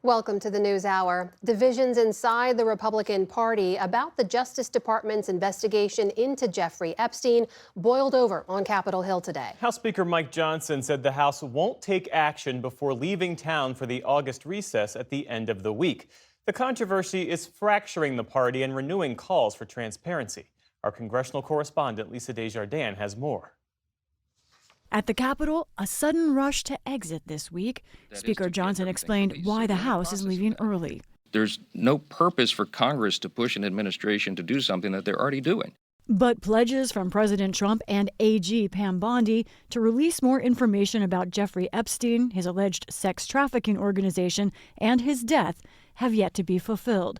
Welcome to the News Hour. Divisions inside the Republican Party about the Justice Department's investigation into Jeffrey Epstein boiled over on Capitol Hill today. House Speaker Mike Johnson said the House won't take action before leaving town for the August recess at the end of the week. The controversy is fracturing the party and renewing calls for transparency. Our congressional correspondent Lisa Desjardins has more. At the Capitol, a sudden rush to exit this week. Speaker Johnson explained why the House is leaving early. There's no purpose for Congress to push an administration to do something that they're already doing. But pledges from President Trump and AG Pam Bondi to release more information about Jeffrey Epstein, his alleged sex trafficking organization, and his death have yet to be fulfilled,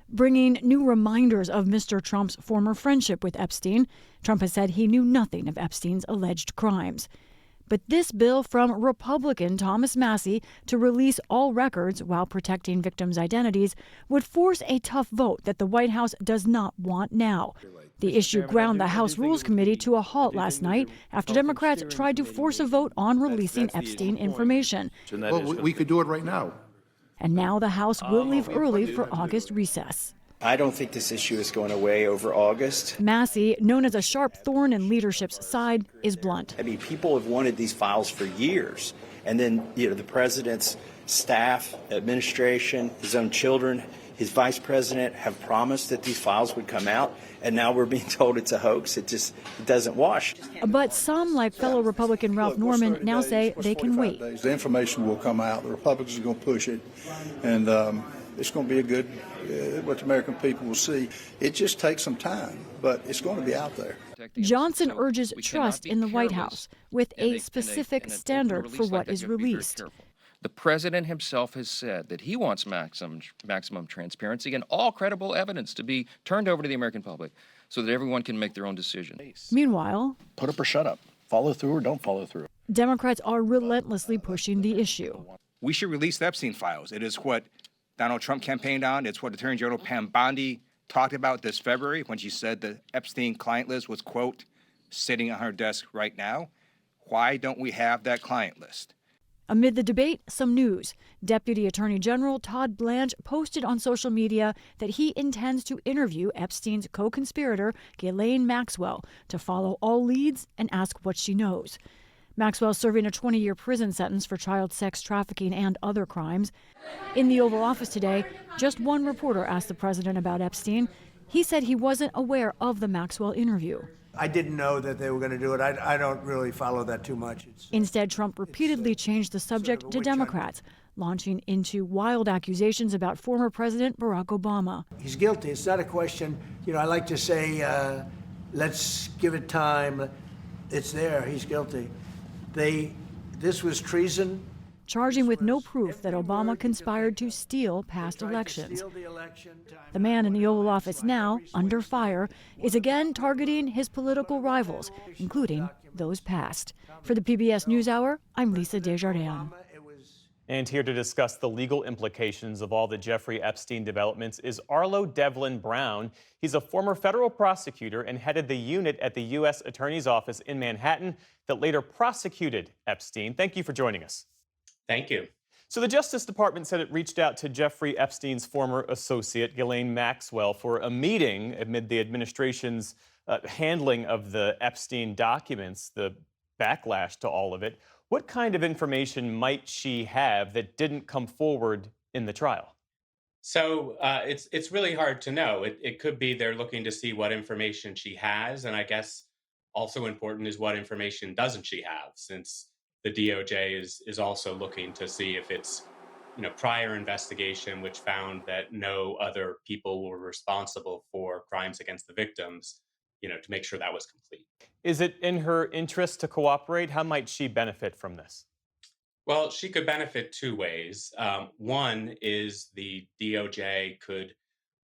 bringing new reminders of Mr. Trump's former friendship with Epstein. Trump has said he knew nothing of Epstein's alleged crimes. But this bill from Republican Thomas Massie to release all records while protecting victims' identities would force a tough vote that the White House does not want now. The issue ground the House Rules Committee to a halt last night after Democrats tried to force a vote on releasing Epstein information. Well, we could do it right now. And now the House will leave early for August recess. I don't think this issue is going away over August. Massie, known as a sharp thorn in leadership's side, is blunt. I mean, people have wanted these files for years. And then, the president's staff, administration, his own children, his vice president have promised that these files would come out. And now we're being told it's a hoax. It doesn't wash. But some, like fellow Republican Ralph Norman, now say they can wait. The information will come out. The Republicans are going to push it. And it's going to be what the American people will see. It just takes some time, but it's going to be out there. Johnson urges trust in the White House with a specific standard for what is released. The president himself has said that he wants maximum transparency and all credible evidence to be turned over to the American public so that everyone can make their own decision. Meanwhile, put up or shut up. Follow through or don't follow through. Democrats are relentlessly pushing the issue. We should release the Epstein files. It is what Donald Trump campaigned on. It's what Attorney General Pam Bondi talked about this February when she said the Epstein client list was, quote, sitting on her desk right now. Why don't we have that client list? Amid the debate, some news. Deputy Attorney General Todd Blanche posted on social media that he intends to interview Epstein's co-conspirator, Ghislaine Maxwell, to follow all leads and ask what she knows. Maxwell serving a 20-year prison sentence for child sex trafficking and other crimes. In the Oval Office today, just one reporter asked the president about Epstein. He said he wasn't aware of the Maxwell interview. I didn't know that they were going to do it. I don't really follow that too much. Instead, Trump repeatedly changed the subject to Democrats, launching into wild accusations about former President Barack Obama. He's guilty. It's not a question, I like to say, let's give it time. It's there. He's guilty. This was treason. Charging with no proof that Obama conspired to steal past elections. The man in the Oval Office now, under fire, is again targeting his political rivals, including those past. For the PBS NewsHour, I'm Lisa Desjardins. And here to discuss the legal implications of all the Jeffrey Epstein developments is Arlo Devlin Brown. He's a former federal prosecutor and headed the unit at the U.S. Attorney's Office in Manhattan that later prosecuted Epstein. Thank you for joining us. Thank you. So the Justice Department said it reached out to Jeffrey Epstein's former associate, Ghislaine Maxwell, for a meeting amid the administration's handling of the Epstein documents, the backlash to all of it. What kind of information might she have that didn't come forward in the trial? So it's really hard to know. It could be they're looking to see what information she has, and I guess also important is what information doesn't she have, since the DOJ is also looking to see if it's prior investigation which found that no other people were responsible for crimes against the victims, to make sure that was complete. Is it in her interest to cooperate? How might she benefit from this? Well, she could benefit two ways. One is the DOJ could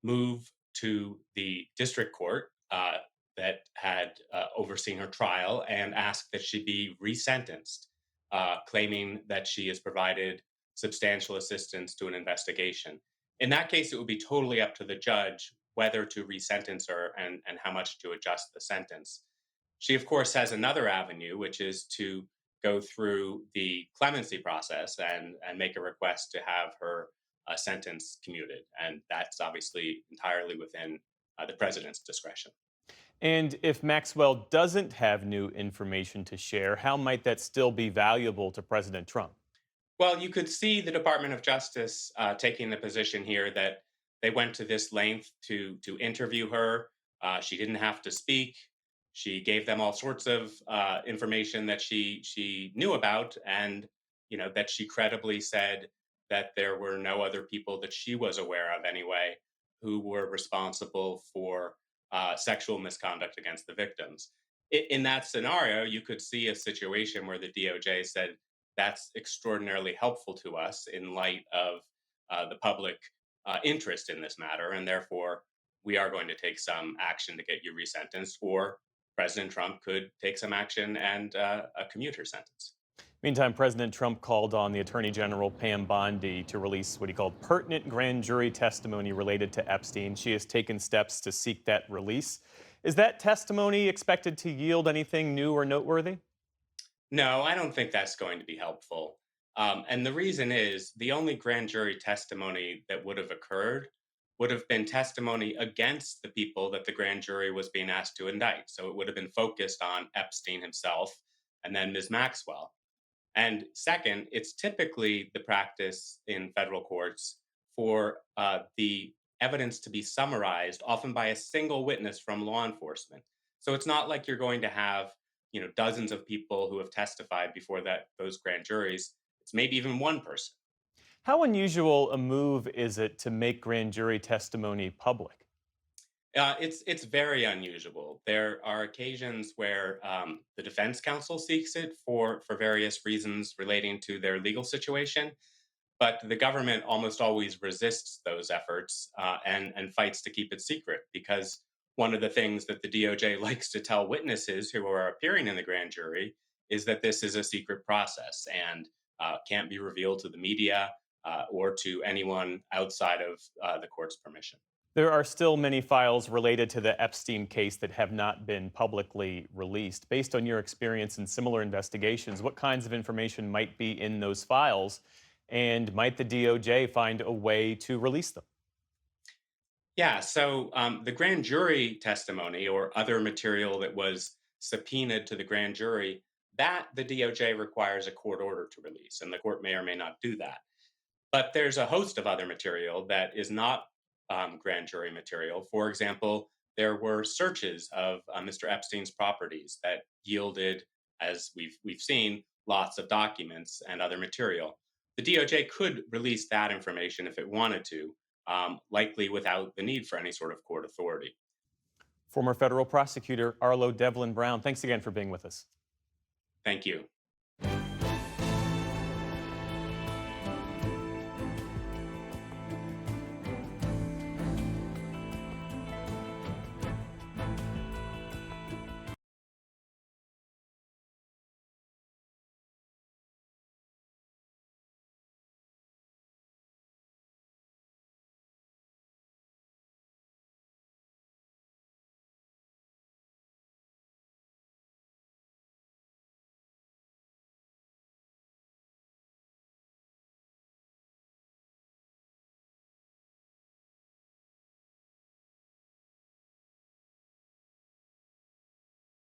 move to the district court that had overseen her trial and ask that she be resentenced, claiming that she has provided substantial assistance to an investigation. In that case, it would be totally up to the judge whether to resentence her and how much to adjust the sentence. She, of course, has another avenue, which is to go through the clemency process and make a request to have her sentence commuted. And that's obviously entirely within the president's discretion. And if Maxwell doesn't have new information to share, how might that still be valuable to President Trump? Well, you could see the Department of Justice taking the position here that they went to this length to interview her. She didn't have to speak. She gave them all sorts of information that she knew about, and that she credibly said that there were no other people that she was aware of anyway who were responsible for sexual misconduct against the victims. In that scenario, you could see a situation where the DOJ said that's extraordinarily helpful to us in light of the public interest in this matter, and therefore we are going to take some action to get you resentenced, or President Trump could take some action and commute her sentence. Meantime, President Trump called on the Attorney General Pam Bondi to release what he called pertinent grand jury testimony related to Epstein. She has taken steps to seek that release. Is that testimony expected to yield anything new or noteworthy? No, I don't think that's going to be helpful. And the reason is the only grand jury testimony that would have occurred would have been testimony against the people that the grand jury was being asked to indict. So it would have been focused on Epstein himself and then Ms. Maxwell. And second, it's typically the practice in federal courts for the evidence to be summarized, often by a single witness from law enforcement. So it's not like you're going to have, dozens of people who have testified before those grand juries. It's maybe even one person. How unusual a move is it to make grand jury testimony public? It's very unusual. There are occasions where the defense counsel seeks it for various reasons relating to their legal situation, but the government almost always resists those efforts and fights to keep it secret, because one of the things that the DOJ likes to tell witnesses who are appearing in the grand jury is that this is a secret process and can't be revealed to the media or to anyone outside of the court's permission. There are still many files related to the Epstein case that have not been publicly released. Based on your experience in similar investigations, what kinds of information might be in those files, and might the DOJ find a way to release them? Yeah, so the grand jury testimony or other material that was subpoenaed to the grand jury, that the DOJ requires a court order to release, and the court may or may not do that. But there's a host of other material that is not grand jury material. For example, there were searches of Mr. Epstein's properties that yielded, as we've seen, lots of documents and other material. The DOJ could release that information if it wanted to, likely without the need for any sort of court authority. Former federal prosecutor Arlo Devlin Brown, thanks again for being with us. Thank you.